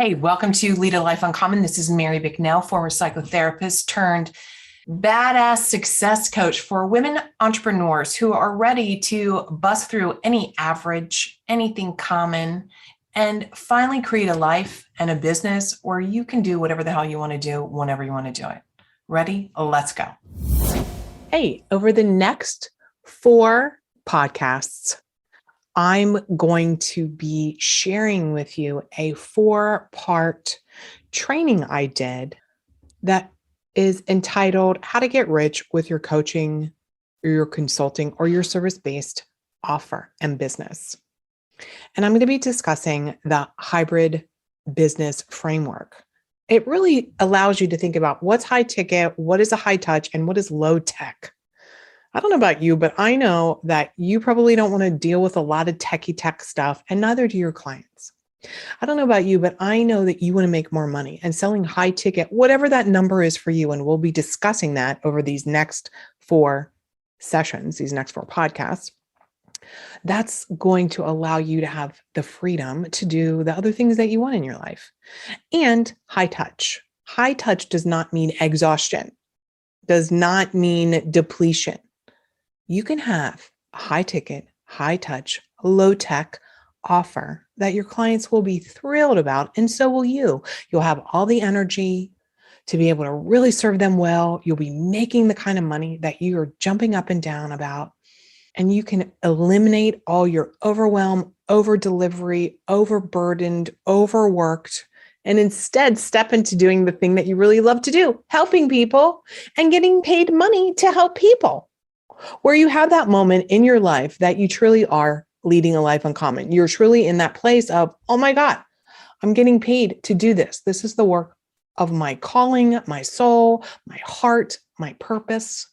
Hey, welcome to Lead a Life Uncommon. This is Mary Bicknell, former psychotherapist turned badass success coach for women entrepreneurs who are ready to bust through any average, anything common, and finally create a life and a business where you can do whatever the hell you want to do whenever you want to do it. Ready? Let's go. Hey, over the next 4 podcasts, I'm going to be sharing with you a 4-part training I did that is entitled How to Get Rich with Your Coaching, or Your Consulting, or Your Service-Based Offer and Business. And I'm going to be discussing the hybrid business framework. It really allows you to think about what's high ticket, what is a high touch, and what is low tech. I don't know about you, but I know that you probably don't want to deal with a lot of techie tech stuff, and neither do your clients. I don't know about you, but I know that you want to make more money and selling high ticket, whatever that number is for you. And we'll be discussing that over these next 4 sessions, these next 4 podcasts. That's going to allow you to have the freedom to do the other things that you want in your life. And high touch. High touch does not mean exhaustion, does not mean depletion. You can have a high ticket, high touch, low tech offer that your clients will be thrilled about, and so will you. You'll have all the energy to be able to really serve them well. You'll be making the kind of money that you are jumping up and down about, and you can eliminate all your overwhelm, over delivery, overburdened, overworked, and instead step into doing the thing that you really love to do, helping people and getting paid money to help people. Where you have that moment in your life that you truly are leading a life uncommon. You're truly in that place of, oh my God, I'm getting paid to do this. This is the work of my calling, my soul, my heart, my purpose.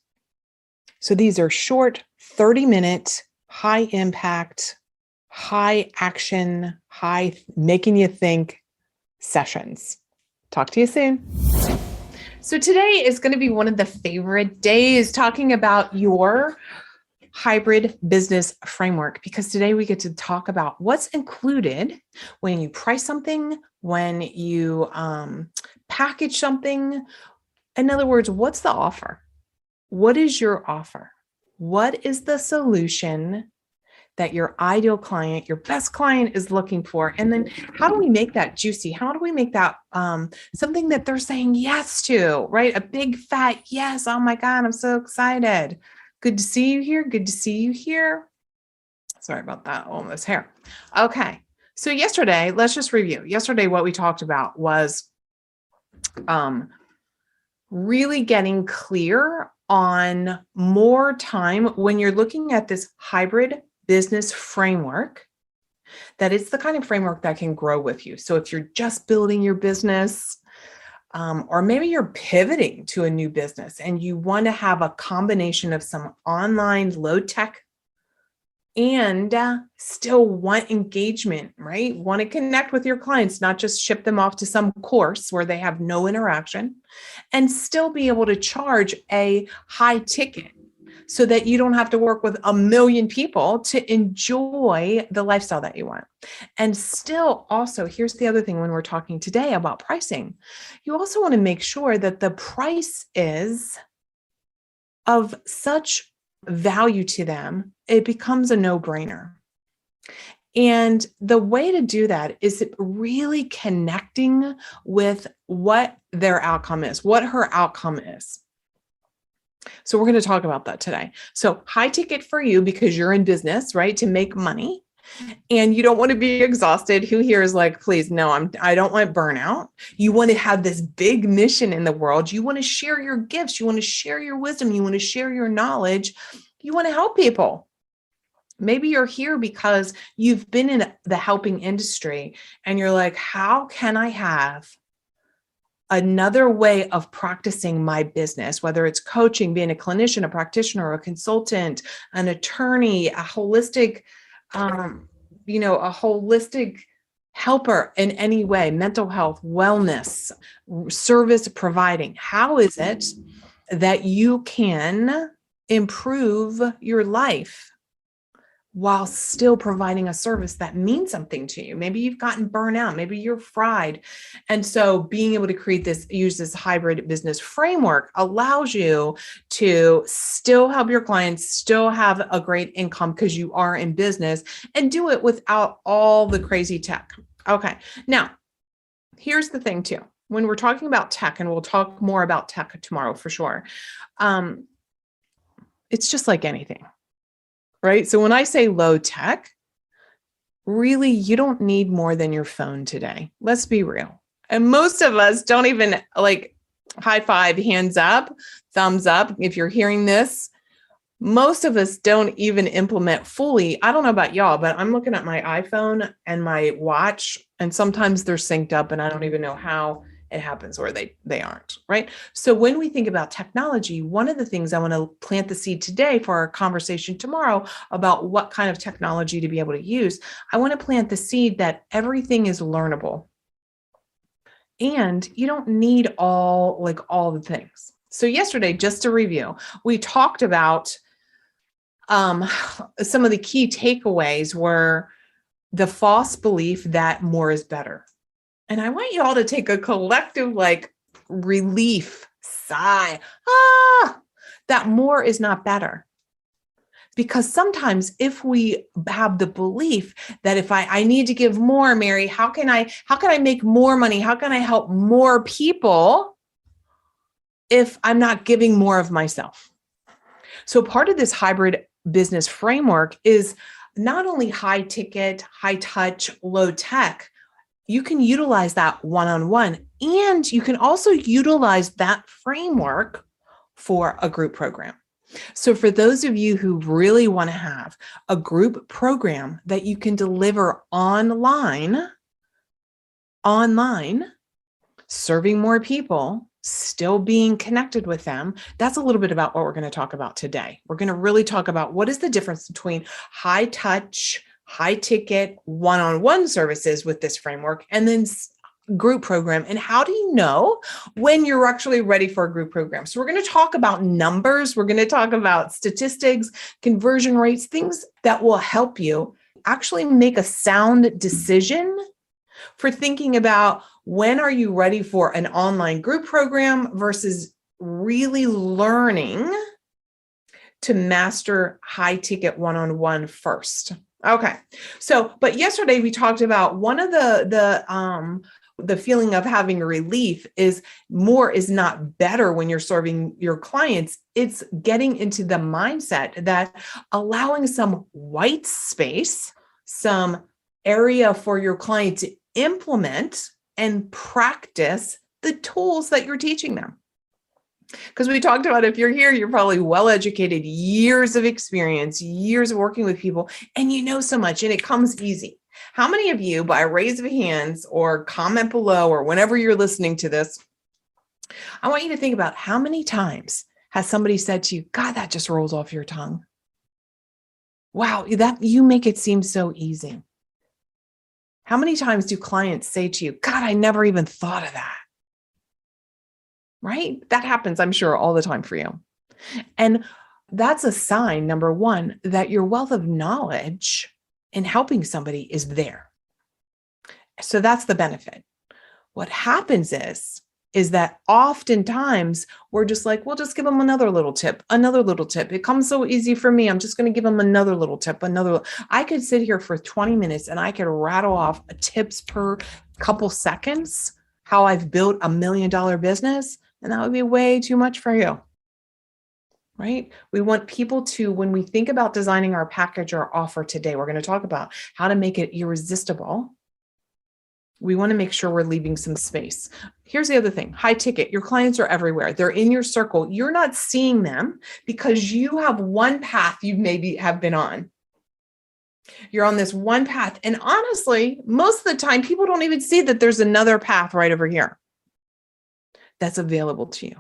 So these are short, 30-minute, high impact, high action, high making you think sessions. Talk to you soon. So today is going to be one of the favorite days talking about your hybrid business framework, because today we get to talk about what's included when you price something, when you package something. In other words, what's the offer? What is your offer? What is the solution that your ideal client, your best client is looking for? And then how do we make that juicy? How do we make that something that they're saying yes to, right? A big fat yes. Oh my God, I'm so excited. Good to see you here. Good to see you here. Sorry about that. Almost hair. Okay. So yesterday, let's just review. Yesterday, what we talked about was really getting clear on more time when you're looking at this hybrid business framework, that it's the kind of framework that can grow with you. So if you're just building your business, or maybe you're pivoting to a new business and you want to have a combination of some online low tech and still want engagement, right? Want to connect with your clients, not just ship them off to some course where they have no interaction, and still be able to charge a high ticket so that you don't have to work with 1 million people to enjoy the lifestyle that you want. And still also, here's the other thing when we're talking today about pricing, you also want to make sure that the price is of such value to them, it becomes a no-brainer. And the way to do that is really connecting with what their outcome is, what her outcome is. So we're going to talk about that today. So high ticket for you because you're in business, right? To make money and you don't want to be exhausted. Who here is like, please, no, I don't want burnout. You want to have this big mission in the world. You want to share your gifts. You want to share your wisdom. You want to share your knowledge. You want to help people. Maybe you're here because you've been in the helping industry and you're like, how can I have another way of practicing my business, whether it's coaching, being a clinician, a practitioner, a consultant, an attorney, a holistic, a holistic helper in any way, mental health, wellness, service providing. How is it that you can improve your life while still providing a service that means something to you. Maybe you've gotten burnt out, maybe you're fried. And so being able to use this hybrid business framework allows you to still help your clients, still have a great income because you are in business, and do it without all the crazy tech. Okay. Now, here's the thing too. When we're talking about tech, and we'll talk more about tech tomorrow for sure, it's just like anything. Right? So when I say low tech, really, you don't need more than your phone today. Let's be real. And most of us don't even like high five, hands up, thumbs up. If you're hearing this, most of us don't even implement fully. I don't know about y'all, but I'm looking at my iPhone and my watch, and sometimes they're synced up and I don't even know how it happens, or they aren't, right? So when we think about technology, one of the things I want to plant the seed today for our conversation tomorrow about what kind of technology to be able to use, I want to plant the seed that everything is learnable. And you don't need all the things. So yesterday, just to review, we talked about some of the key takeaways were the false belief that more is better. And I want you all to take a collective relief sigh. That more is not better. Because sometimes if we have the belief that if I need to give more, Mary, how can I make more money? How can I help more people if I'm not giving more of myself? So part of this hybrid business framework is not only high ticket, high touch, low tech. You can utilize that one-on-one, and you can also utilize that framework for a group program. So for those of you who really want to have a group program that you can deliver online, serving more people, still being connected with them, that's a little bit about what we're going to talk about today. We're going to really talk about what is the difference between high touch, high ticket, one-on-one services with this framework, and then group program. And how do you know when you're actually ready for a group program? So we're going to talk about numbers. We're going to talk about statistics, conversion rates, things that will help you actually make a sound decision for thinking about when are you ready for an online group program versus really learning to master high ticket one-on-one first. Okay. So, but yesterday we talked about one of the feeling of having a relief is more is not better when you're serving your clients. It's getting into the mindset that allowing some white space, some area for your client to implement and practice the tools that you're teaching them. Because we talked about, if you're here, you're probably well-educated, years of experience, years of working with people, and you know so much, and it comes easy. How many of you, by a raise of hands or comment below or whenever you're listening to this, I want you to think about how many times has somebody said to you, God, that just rolls off your tongue. Wow, that you make it seem so easy. How many times do clients say to you, God, I never even thought of that? Right? That happens, I'm sure, all the time for you. And that's a sign, number one, that your wealth of knowledge in helping somebody is there. So that's the benefit. What happens is that oftentimes we're just like, we'll just give them another little tip. It comes so easy for me. I'm just going to give them another little tip. I could sit here for 20 minutes and I could rattle off tips per couple seconds, how I've built $1 million business. And that would be way too much for you, right? We want people to, when we think about designing our package or offer today, we're going to talk about how to make it irresistible. We want to make sure we're leaving some space. Here's the other thing, high ticket, your clients are everywhere. They're in your circle. You're not seeing them because you have one path you maybe have been on. You're on this one path. And honestly, most of the time, people don't even see that there's another path right over here that's available to you.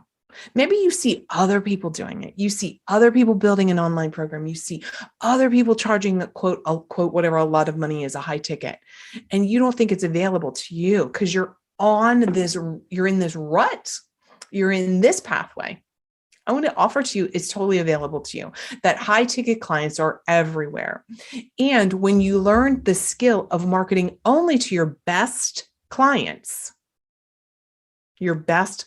Maybe you see other people doing it. You see other people building an online program. You see other people charging the quote, whatever a lot of money is, a high ticket. And you don't think it's available to you because you're in this rut. You're in this pathway. I want to offer to you is totally available to you. That high ticket clients are everywhere. And when you learn the skill of marketing only to your best clients, that's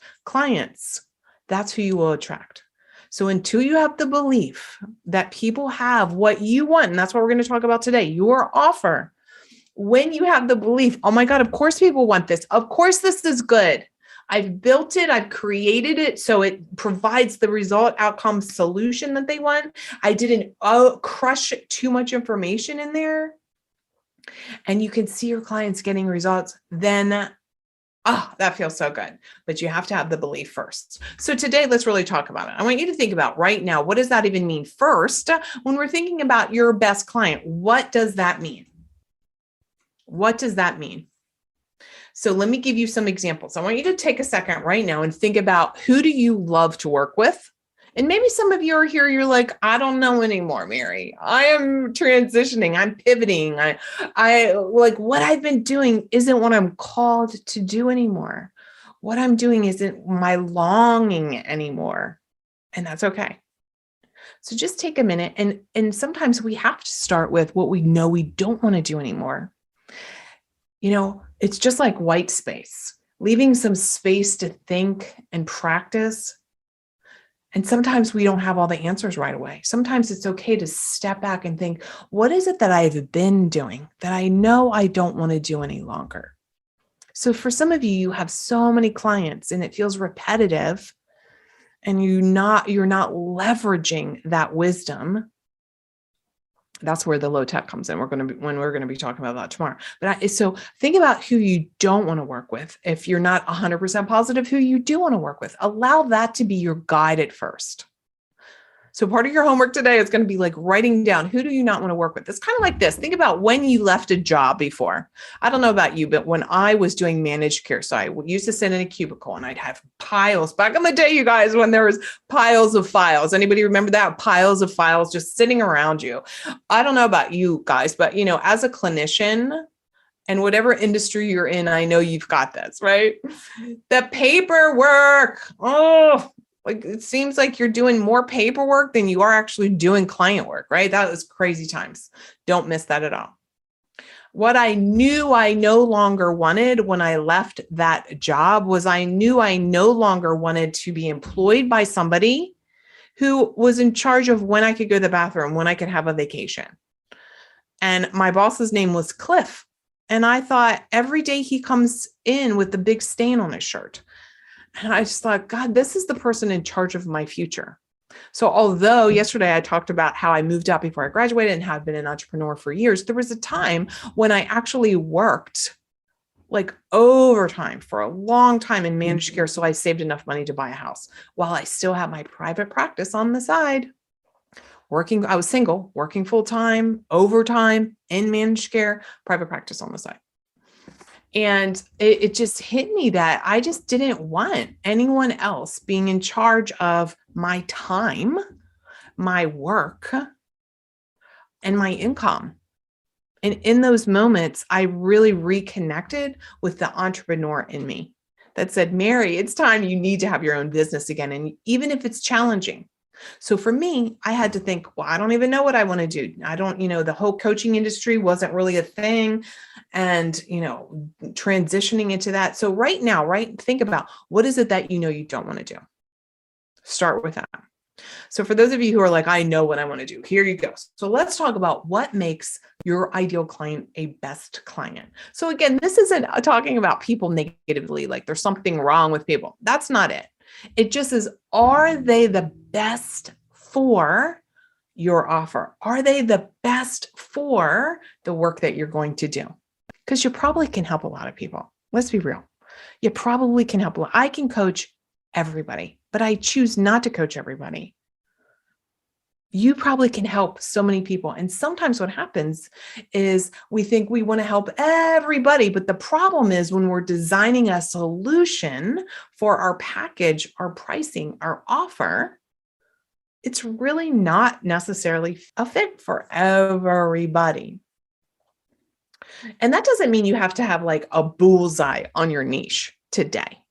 who you will attract. So until you have the belief that people have what you want, and that's what we're going to talk about today, your offer, when you have the belief, oh my God, of course people want this. Of course this is good. I've built it. I've created it so it provides the result, outcome, solution that they want. I didn't crush too much information in there. And you can see your clients getting results. Then, that feels so good. But you have to have the belief first. So today, let's really talk about it. I want you to think about right now, what does that even mean first? When we're thinking about your best client, what does that mean? What does that mean? So let me give you some examples. I want you to take a second right now and think about, who do you love to work with? And maybe some of you are here, you're like, I don't know anymore, Mary. I am transitioning. I'm pivoting. I like what I've been doing isn't what I'm called to do anymore. What I'm doing isn't my longing anymore. And that's okay. So just take a minute. And sometimes we have to start with what we know we don't want to do anymore. It's just like white space, leaving some space to think and practice. And sometimes we don't have all the answers right away. Sometimes it's okay to step back and think, what is it that I've been doing that I know I don't want to do any longer? So for some of you, you have so many clients and it feels repetitive and you're not leveraging that wisdom. That's where the low tech comes in. We're going to be talking about that tomorrow. But so think about who you don't want to work with. If you're not 100% positive who you do want to work with, allow that to be your guide at first. So part of your homework today is going to be like writing down, who do you not want to work with? It's kind of like this. Think about when you left a job before. I don't know about you, but when I was doing managed care, so I used to sit in a cubicle and I'd have piles back in the day, you guys, when there was piles of files. Anybody remember that? Piles of files just sitting around you. I don't know about you guys, but as a clinician, and whatever industry you're in, I know you've got this, right? The paperwork. Like it seems like you're doing more paperwork than you are actually doing client work, right? That was crazy times. Don't miss that at all. What I knew I no longer wanted when I left that job was I knew I no longer wanted to be employed by somebody who was in charge of when I could go to the bathroom, when I could have a vacation. And my boss's name was Cliff. And I thought every day he comes in with the big stain on his shirt. And I just thought, God, this is the person in charge of my future. So although yesterday I talked about how I moved out before I graduated and had been an entrepreneur for years, there was a time when I actually worked like overtime for a long time in managed care. So I saved enough money to buy a house while I still had my private practice on the side. I was single, working full-time, overtime in managed care, private practice on the side. And it just hit me that I just didn't want anyone else being in charge of my time, my work, and my income. And in those moments, I really reconnected with the entrepreneur in me that said, Mary, it's time you need to have your own business again. And even if it's challenging. So for me, I had to think, well, I don't even know what I want to do. I don't, the whole coaching industry wasn't really a thing and, transitioning into that. So right now, think about what is it that you don't want to do? Start with that. So for those of you who are like, I know what I want to do, here you go. So let's talk about what makes your ideal client a best client. So again, this isn't talking about people negatively, like there's something wrong with people. That's not it. It just is, are they the best for your offer? Are they the best for the work that you're going to do? Because you probably can help a lot of people. Let's be real. You probably can help a lot. I can coach everybody, but I choose not to coach everybody. You probably can help so many people. And sometimes what happens is we think we want to help everybody. But the problem is when we're designing a solution for our package, our pricing, our offer, it's really not necessarily a fit for everybody. And that doesn't mean you have to have like a bullseye on your niche today.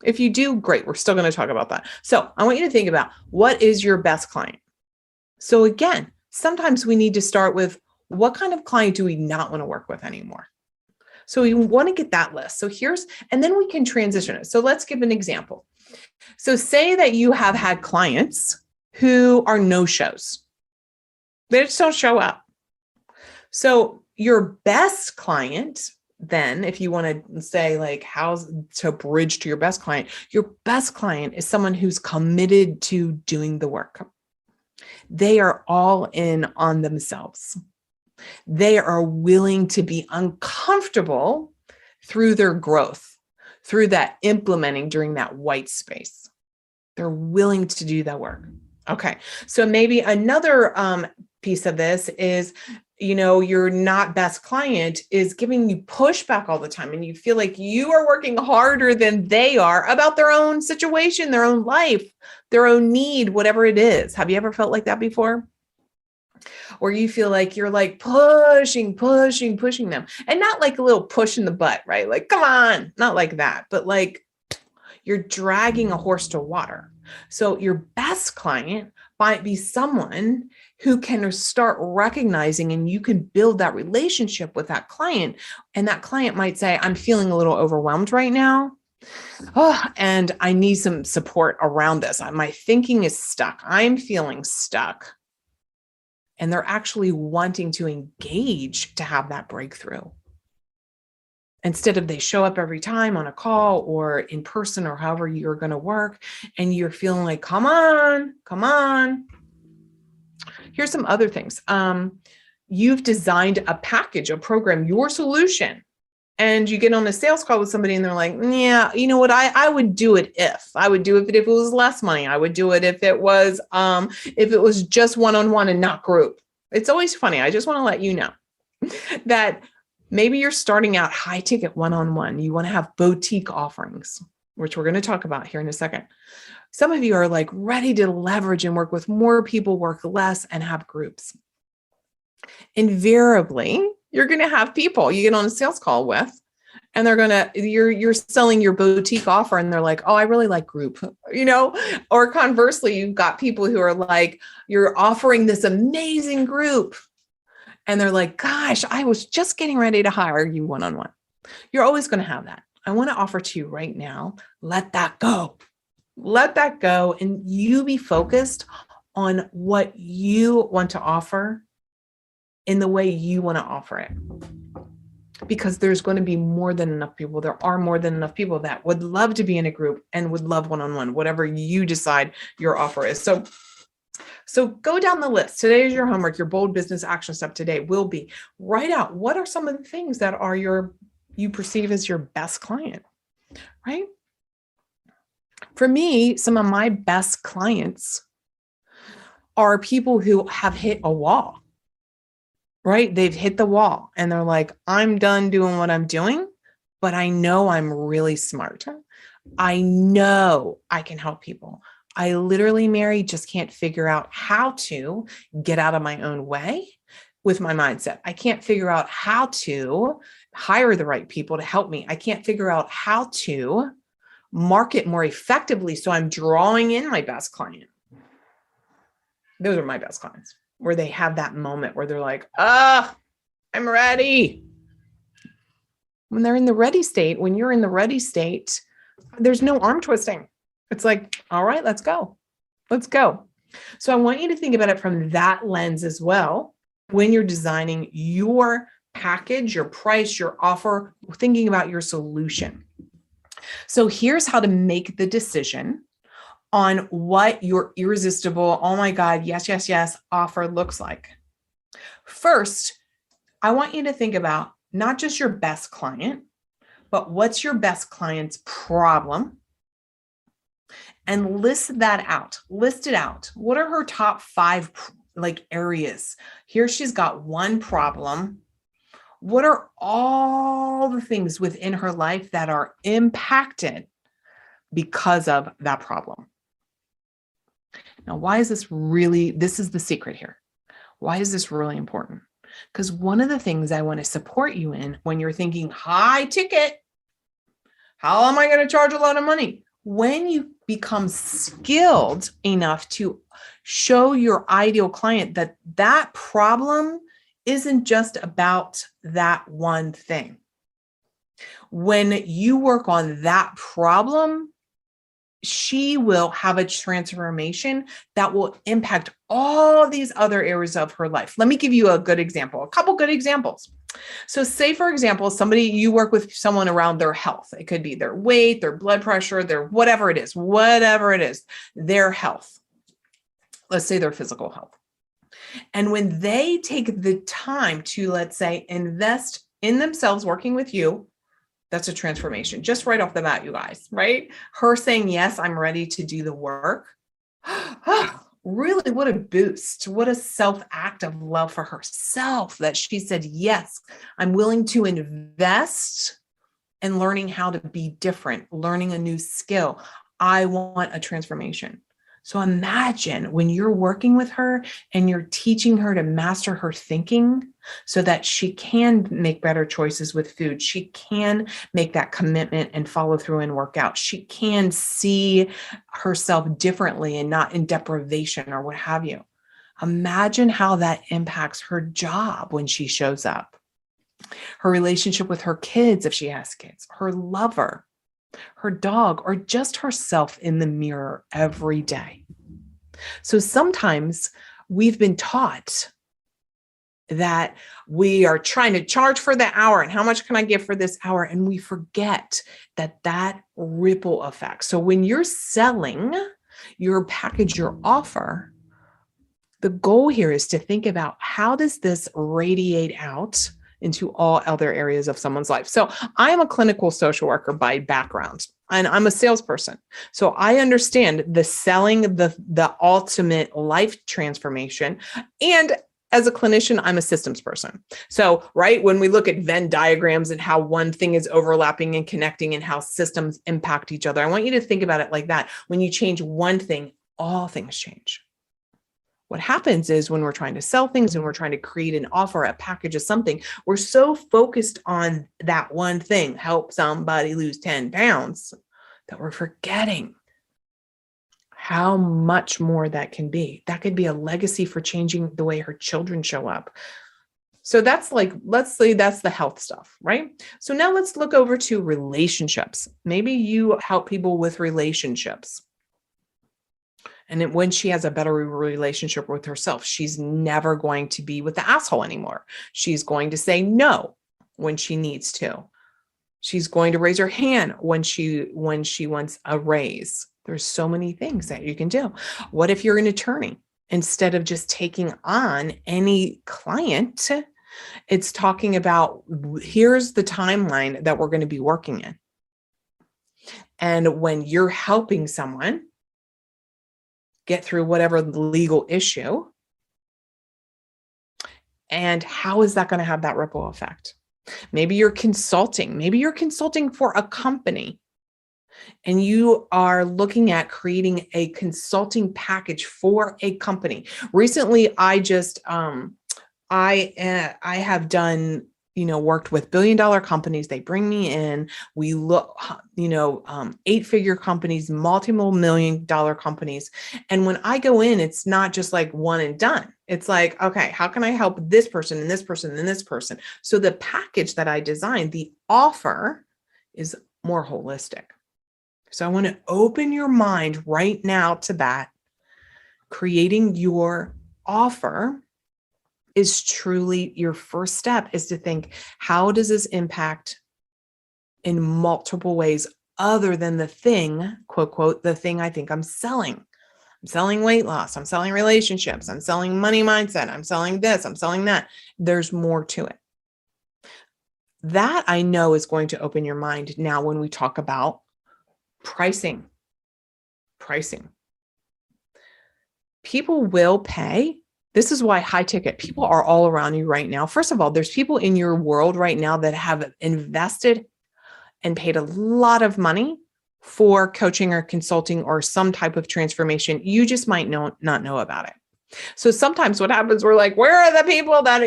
If you do, great. We're still going to talk about that. So I want you to think about, what is your best client? So again, sometimes we need to start with, what kind of client do we not want to work with anymore? So we want to get that list. So and then we can transition it. So let's give an example. So say that you have had clients who are no-shows. They just don't show up. So your best client, then, if you want to say like how to bridge to your best client is someone who's committed to doing the work. They are all in on themselves. They are willing to be uncomfortable through their growth, through that implementing during that white space. They're willing to do that work. Okay. So maybe another piece of this is, your not best client is giving you pushback all the time, and you feel like you are working harder than they are about their own situation, their own life, their own need, whatever it is. Have you ever felt like that before? Or you feel like you're like pushing them, and not like a little push in the butt, right? Like, come on, not like that, but like you're dragging a horse to water. So your best client might be someone who can start recognizing, and you can build that relationship with that client. And that client might say, I'm feeling a little overwhelmed right now. And I need some support around this. My thinking is stuck. I'm feeling stuck. And they're actually wanting to engage to have that breakthrough. Instead of they show up every time on a call or in person or however you're going to work, and you're feeling like, come on. Here's some other things. You've designed a package, a program, your solution, and you get on a sales call with somebody and they're like, yeah, you know what? I would do it if it was less money. I would do it if it was just one-on-one and not group. It's always funny. I just want to let you know that maybe you're starting out high ticket one-on-one. You want to have boutique offerings, which we're going to talk about here in a second. Some of you are like ready to leverage and work with more people, work less, and have groups. Invariably, you're going to have people you get on a sales call with, and you're selling your boutique offer, and they're like, oh, I really like group, or conversely, you've got people who are like, you're offering this amazing group, and they're like, gosh, I was just getting ready to hire you one-on-one. You're always going to have that. I want to offer to you right now, let that go. Let that go, and you be focused on what you want to offer in the way you want to offer it. Because there's going to be more than enough people. There are more than enough people that would love to be in a group and would love one-on-one, whatever you decide your offer is. So go down the list. Today is your homework. Your bold business action step today will be write out what are some of the things that are you perceive as your best client, right? For me, some of my best clients are people who have hit a wall, right? They've hit the wall and they're like, I'm done doing what I'm doing, but I know I'm really smart. I know I can help people. I literally, Mary, just can't figure out how to get out of my own way with my mindset. I can't figure out how to hire the right people to help me. I can't figure out how to market more effectively so I'm drawing in my best client. Those are my best clients, where they have that moment where they're like, I'm ready. When you're in the ready state, there's no arm twisting. It's like, all right, let's go. So I want you to think about it from that lens as well. When you're designing your package, your price, your offer, thinking about your solution. So here's how to make the decision on what your irresistible, oh my God, yes, offer looks like. First, I want you to think about not just your best client, but what's your best client's problem? And list that out. List it out. What are her top 5 areas? Here she's got one problem. What are all the things within her life that are impacted because of that problem? Now, why is this is the secret here. Why is this really important? Because one of the things I want to support you in when you're thinking high ticket, how am I going to charge a lot of money? When you become skilled enough to show your ideal client that that problem isn't just about that one thing. When you work on that problem, she will have a transformation that will impact all these other areas of her life. Let me give you a good example, a couple good examples. So say, for example, you work with someone around their health. It could be their weight, their blood pressure, their whatever it is, their health. Let's say their physical health. And when they take the time to, let's say, invest in themselves working with you, that's a transformation. Just right off the bat, you guys, right? Her saying, yes, I'm ready to do the work. Really, what a boost. What a self-act of love for herself that she said, yes, I'm willing to invest in learning how to be different, learning a new skill. I want a transformation. So imagine when you're working with her and you're teaching her to master her thinking so that she can make better choices with food. She can make that commitment and follow through and work out. She can see herself differently and not in deprivation or what have you. Imagine how that impacts her job when she shows up, her relationship with her kids, if she has kids, her lover, her dog, or just herself in the mirror every day. So sometimes we've been taught that we are trying to charge for the hour and how much can I give for this hour? And we forget that ripple effect. So when you're selling your package, your offer, the goal here is to think about how does this radiate out into all other areas of someone's life. So I am a clinical social worker by background, and I'm a salesperson. So I understand the selling, the ultimate life transformation. And as a clinician, I'm a systems person. So, right, when we look at Venn diagrams and how one thing is overlapping and connecting and how systems impact each other, I want you to think about it like that. When you change one thing, all things change. What happens is when we're trying to sell things and we're trying to create an offer, a package of something, we're so focused on that one thing, help somebody lose 10 pounds, that we're forgetting how much more that can be. That could be a legacy for changing the way her children show up. So that's let's say that's the health stuff, right? So now let's look over to relationships. Maybe you help people with relationships. And when she has a better relationship with herself, she's never going to be with the asshole anymore. She's going to say no when she needs to. She's going to raise her hand when she wants a raise. There's so many things that you can do. What if you're an attorney? Instead of just taking on any client, it's talking about, here's the timeline that we're going to be working in. And when you're helping someone get through whatever legal issue, and how is that going to have that ripple effect? Maybe you're consulting. Maybe you're consulting for a company and you are looking at creating a consulting package for a company. Recently, I have done, worked with billion-dollar companies. They bring me in. We look, 8-figure companies, multiple million-dollar companies. And when I go in, it's not just like one and done. It's like, okay, how can I help this person and this person and this person? So the package that I designed, the offer, is more holistic. So I want to open your mind right now to that. Creating your offer is truly your first step, is to think, how does this impact in multiple ways other than the thing, quote, quote, the thing I think I'm selling. I'm selling weight loss. I'm selling relationships. I'm selling money mindset. I'm selling this. I'm selling that. There's more to it. That I know is going to open your mind now when we talk about pricing. People will pay. This is why high ticket people are all around you right now. First of all, there's people in your world right now that have invested and paid a lot of money for coaching or consulting or some type of transformation. You just might not know about it. So sometimes what happens, we're like, where are the people that,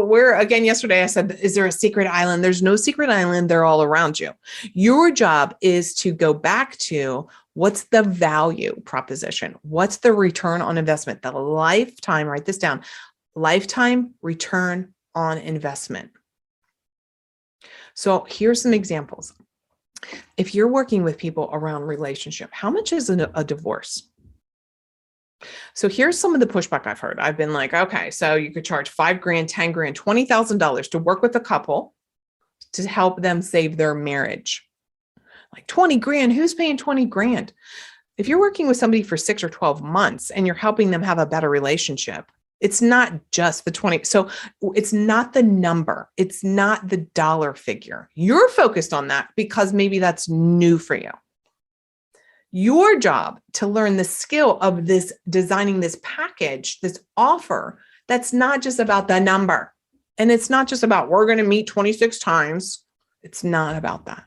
where, again, yesterday I said, is there a secret island? There's no secret island. They're all around you. Your job is to go back to what's the value proposition? What's the return on investment? The lifetime, write this down, lifetime return on investment. So here's some examples. If you're working with people around relationship, how much is a divorce? So here's some of the pushback I've heard. I've been like, okay, so you could charge $5,000, $10,000, $20,000 to work with a couple to help them save their marriage. Like 20 grand, who's paying 20 grand? If you're working with somebody for 6 or 12 months and you're helping them have a better relationship, it's not just the 20. So it's not the number. It's not the dollar figure. You're focused on that because maybe that's new for you. Your job to learn the skill of this, designing this package, this offer, that's not just about the number. And it's not just about, we're going to meet 26 times. It's not about that.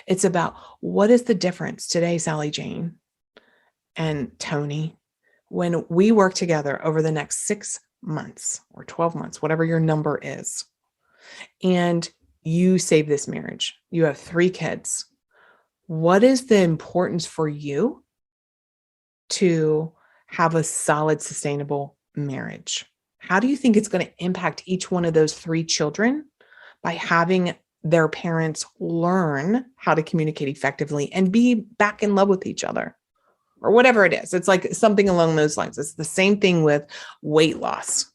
It's about, what is the difference today, Sally Jane and Tony, when we work together over the next 6 months or 12 months, whatever your number is, and you save this marriage, you have 3 kids. What is the importance for you to have a solid, sustainable marriage? How do you think it's going to impact each one of those 3 children by having their parents learn how to communicate effectively and be back in love with each other? Or whatever it is. It's like something along those lines. It's the same thing with weight loss.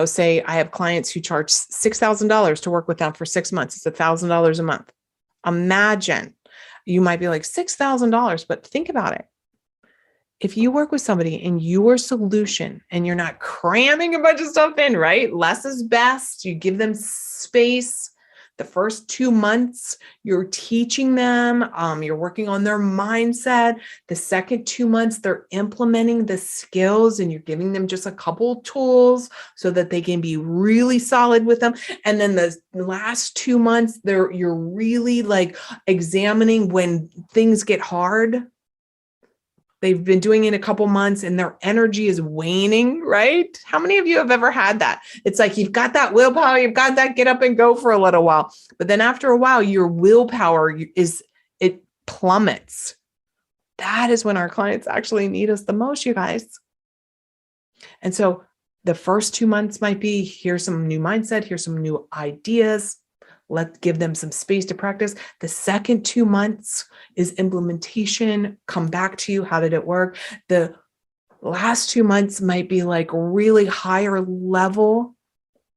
Say I have clients who charge $6,000 to work with them for 6 months. It's $1,000 a month. Imagine. You might be like, $6,000, but think about it. If you work with somebody and your solution, and you're not cramming a bunch of stuff in, right? Less is best. You give them space. The first 2 months, you're teaching them, you're working on their mindset. The second 2 months, they're implementing the skills and you're giving them just a couple tools so that they can be really solid with them. And then the last 2 months, you're really like examining when things get hard. They've been doing it a couple months and their energy is waning, right? How many of you have ever had that? It's like you've got that willpower, you've got that get up and go for a little while. But then after a while, your willpower it plummets. That is when our clients actually need us the most, you guys. And so the first 2 months might be, here's some new mindset, here's some new ideas. Let's give them some space to practice. The second 2 months is implementation. Come back to you. How did it work? The last 2 months might be like really higher level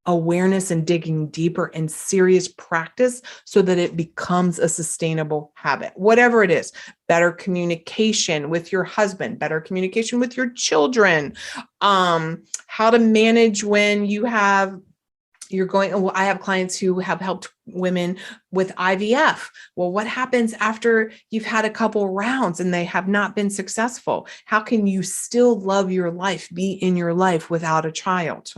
awareness and digging deeper and serious practice so that it becomes a sustainable habit. Whatever it is, better communication with your husband, better communication with your children, how to manage when I have clients who have helped women with IVF. Well, what happens after you've had a couple rounds and they have not been successful? How can you still love your life, be in your life without a child?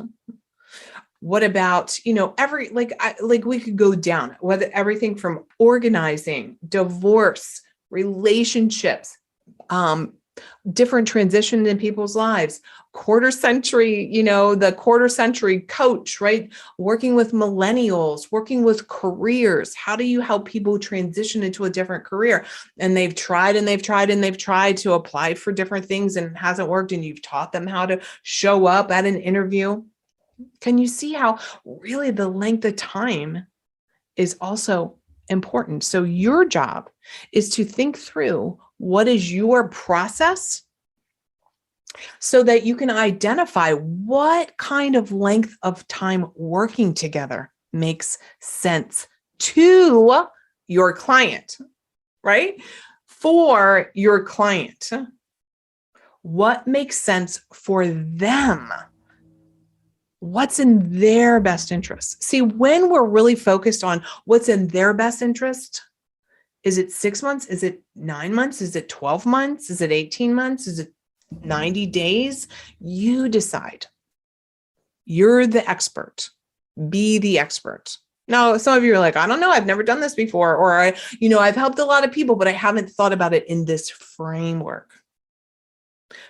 What about, we could go down, whether everything from organizing, divorce, relationships, different transitions in people's lives, quarter century coach, right? Working with millennials, working with careers. How do you help people transition into a different career? And they've tried to apply for different things and it hasn't worked. And you've taught them how to show up at an interview. Can you see how really the length of time is also important? So your job is to think through what is your process so that you can identify what kind of length of time working together makes sense to your client, right? For your client, what makes sense for them? What's in their best interest? See, when we're really focused on what's in their best interest, is it 6 months? Is it 9 months? Is it 12 months? Is it 18 months? Is it 90 days? You decide. You're the expert. Be the expert. Now, some of you are like, I don't know, I've never done this before, or I've helped a lot of people, but I haven't thought about it in this framework.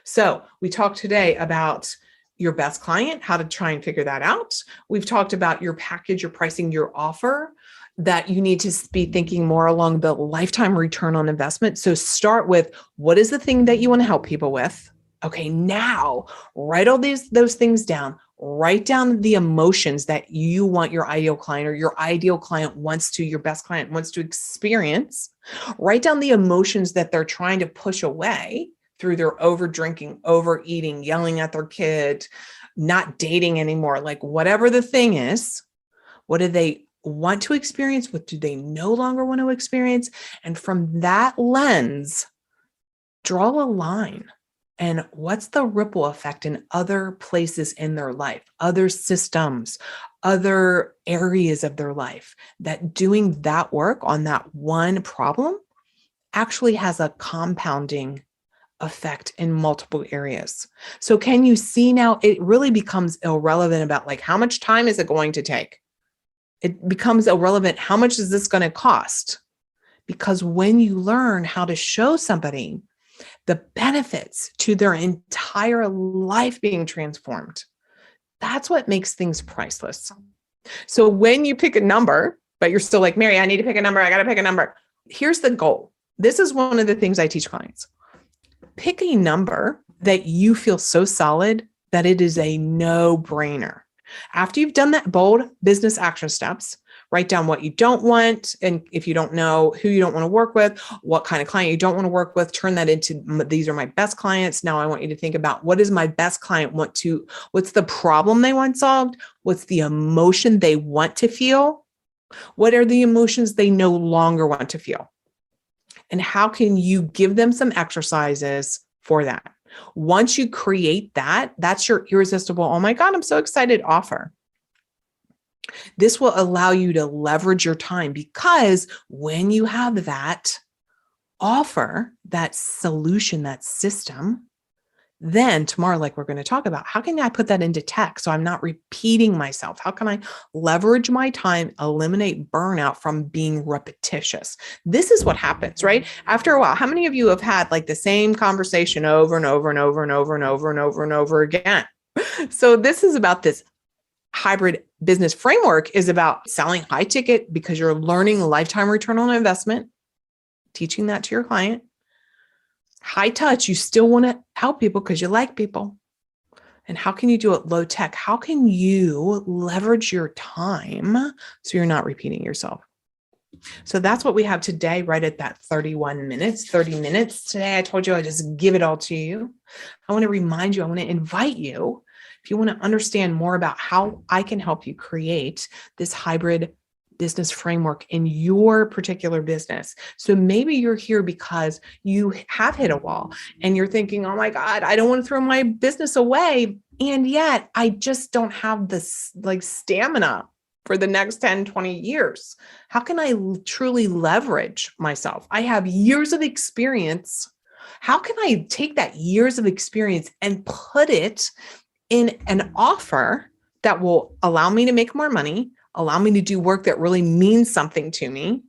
So we talked today about your best client, how to try and figure that out. We've talked about your package, your pricing, your offer, that you need to be thinking more along the lifetime return on investment. So start with, what is the thing that you want to help people with? Okay, now write all those things down. Write down the emotions that you want your ideal client, or your ideal client your best client wants to experience. Write down the emotions that they're trying to push away through their over drinking, overeating, yelling at their kid, not dating anymore, like whatever the thing is. What do they want to experience? What do they no longer want to experience? And from that lens, draw a line. And what's the ripple effect in other places in their life, other systems, other areas of their life, that doing that work on that one problem actually has a compounding effect in multiple areas. So can you see now, it really becomes irrelevant about like, how much time is it going to take? It becomes irrelevant. How much is this going to cost? Because when you learn how to show somebody the benefits to their entire life being transformed, that's what makes things priceless. So when you pick a number, but you're still like, Mary, I need to pick a number. I got to pick a number. Here's the goal. This is one of the things I teach clients. Pick a number that you feel so solid that it is a no-brainer. After you've done that bold business action steps, write down what you don't want. And if you don't know who you don't want to work with, what kind of client you don't want to work with, turn that into, these are my best clients. Now I want you to think about, what does my best client what's the problem they want solved? What's the emotion they want to feel? What are the emotions they no longer want to feel? And how can you give them some exercises for that? Once you create that, that's your irresistible, oh my God, I'm so excited offer. This will allow you to leverage your time, because when you have that offer, that solution, that system, then tomorrow, like we're going to talk about, how can I put that into tech so I'm not repeating myself? How can I leverage my time, eliminate burnout from being repetitious? This is what happens, right? After a while, how many of you have had like the same conversation over and over and over and over and over and over and over again? So this is about this hybrid business framework, is about selling high ticket because you're learning lifetime return on investment, teaching that to your client. High touch, you still want to help people because you like people. And how can you do it low tech? How can you leverage your time so you're not repeating yourself? So that's what we have today, right at that 30 minutes today. I told you I'd just give it all to you. I want to remind you, I want to invite you, if you want to understand more about how I can help you create this hybrid business framework in your particular business. So maybe you're here because you have hit a wall and you're thinking, oh my God, I don't want to throw my business away. And yet I just don't have this like stamina for the next 10, 20 years. How can I truly leverage myself? I have years of experience. How can I take that years of experience and put it in an offer that will allow me to make more money, allow me to do work that really means something to me,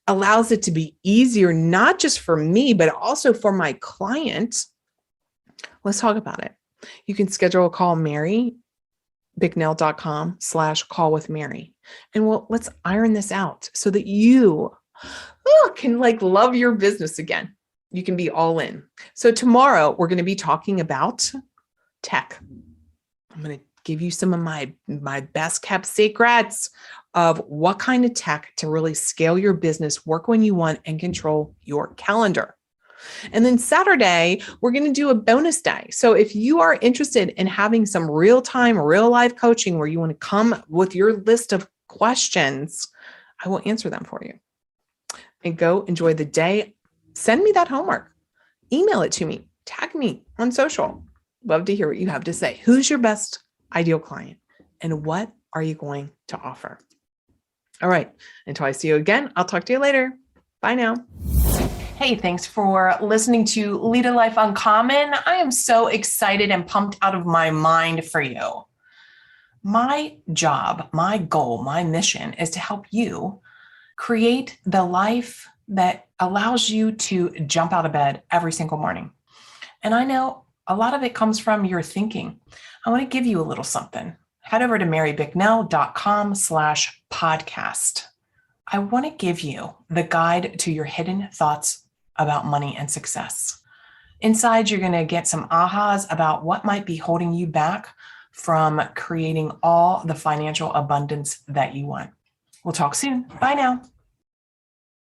allows it to be easier, not just for me, but also for my client? Let's talk about it. You can schedule a call, marybicknell.com/call with Mary. And let's iron this out so that you can like love your business again. You can be all in. So tomorrow we're going to be talking about tech. I'm going to give you some of my best kept secrets of what kind of tech to really scale your business, work when you want, and control your calendar. And then Saturday, we're going to do a bonus day. So if you are interested in having some real-time, real-life coaching where you want to come with your list of questions, I will answer them for you. And go enjoy the day. Send me that homework. Email it to me. Tag me on social. Love to hear what you have to say. Who's your best ideal client? And what are you going to offer? All right. Until I see you again, I'll talk to you later. Bye now. Hey, thanks for listening to Lead a Life Uncommon. I am so excited and pumped out of my mind for you. My job, my goal, my mission is to help you create the life that allows you to jump out of bed every single morning. And I know a lot of it comes from your thinking. I want to give you a little something. Head over to marybicknell.com/podcast. I want to give you the guide to your hidden thoughts about money and success. Inside, you're going to get some ahas about what might be holding you back from creating all the financial abundance that you want. We'll talk soon. Bye now.